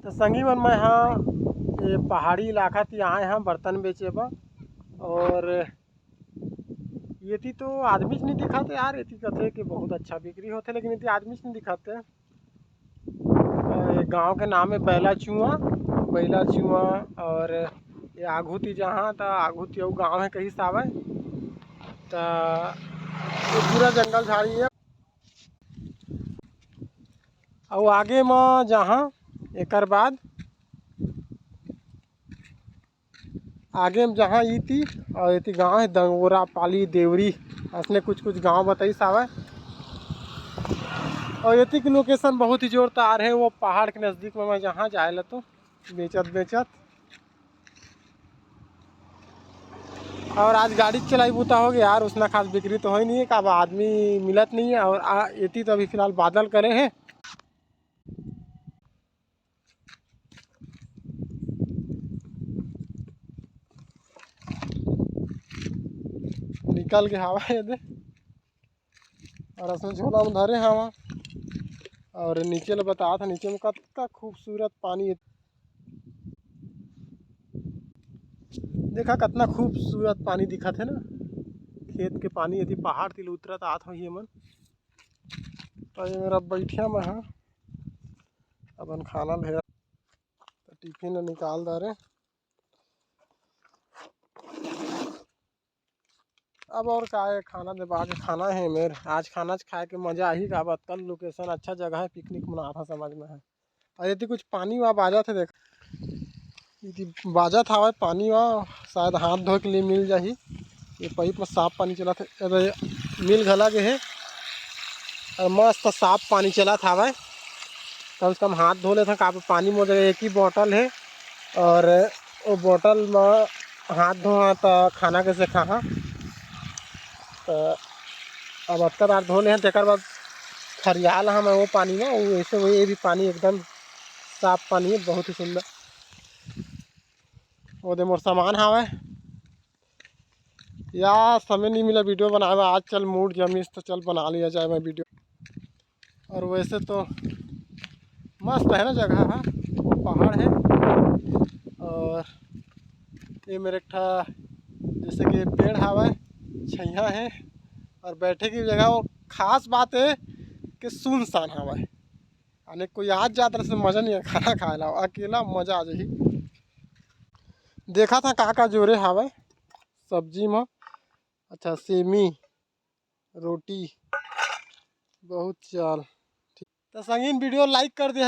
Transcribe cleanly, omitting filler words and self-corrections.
तो संगी मन मैं हाँ ये पहाड़ी इलाका थी आए हैं बर्तन बेचे बा। और ये थी तो आदमी नहीं दिखाते यार, ये थी कहते कि बहुत अच्छा बिक्री होते लेकिन ये थी आदमी नहीं दिखाते। गांव के नाम है बैला चुआ। और ये आगू थी जहाँ तो आगू थी वो गाँव है कहीं सावे तो ये पूरा जंगल झाड़ी है। और आगे में जहाँ एक बाद आगे में जहाँ ये थी और ये थी गाँव है दंगोरा पाली देवरी ऐसने कुछ कुछ गांव बताई सावे। और ये की लोकेशन बहुत ही जोरदार है, वो पहाड़ के नज़दीक में मैं जहाँ जाए ला तो बेचत और आज गाड़ी चलाई बूता हो गया यार, उसना खास बिक्री तो हो ही नहीं है, अब आदमी मिलत नहीं है। और ये तो अभी फिलहाल बादल करे हैं। निकल के हवा है दे और उसमें झोला में धरे हवा। और नीचे ले बता था नीचे में कितना खूबसूरत पानी है, देखा कितना खूबसूरत पानी दिखा थे ना, खेत के पानी यदि पहाड़ तिल उतरत आत हो ये मन। तो ये मेरा बैठिया में हाँ अपन खाना ले तो टिफिन निकाल दे रहे अब। और का है खाना दे बाके खाना है मेरे आज खाना खाए के मजा ही का बात। कल लोकेशन अच्छा जगह है, पिकनिक मना था समझ में है। और यदि कुछ पानी वहाँ बाजा थे देख यदि बाजा था वह पानी वहाँ शायद हाथ धो के लिए मिल जाही। ये पाइप में साफ पानी चला था, मिल घला के है और मस्त साफ पानी चला था वह। कम से कम हाथ धो लेते का पानी में एक ही बोतल है और वो बोतल में हाथ धोआ तो खाना कैसे खा। तो अब अक्का बार धो ले तेकर बाद खरियाल हम वो पानी में वो ऐसे वही भी पानी एकदम साफ पानी है, बहुत ही सुंदर। वो दे मोर सामान हावे यार, समय नहीं मिला वीडियो बनावे आज, चल मूड जमीस तो चल बना लिया जाए मैं वीडियो। और वैसे तो मस्त है ना जगह है, पहाड़ है और ये मेरे जैसे कि पेड़ हवा छैया है और बैठे की जगह। वो खास बात है कि सुनसान हवा है, आने कोई आज जाता से मज़ा नहीं है खाना खाए ला, अकेला मज़ा आ जाही। देखा था का जोरे हवा सब्जी में, अच्छा सेमी रोटी बहुत चाल। तो संगीन वीडियो लाइक कर दे।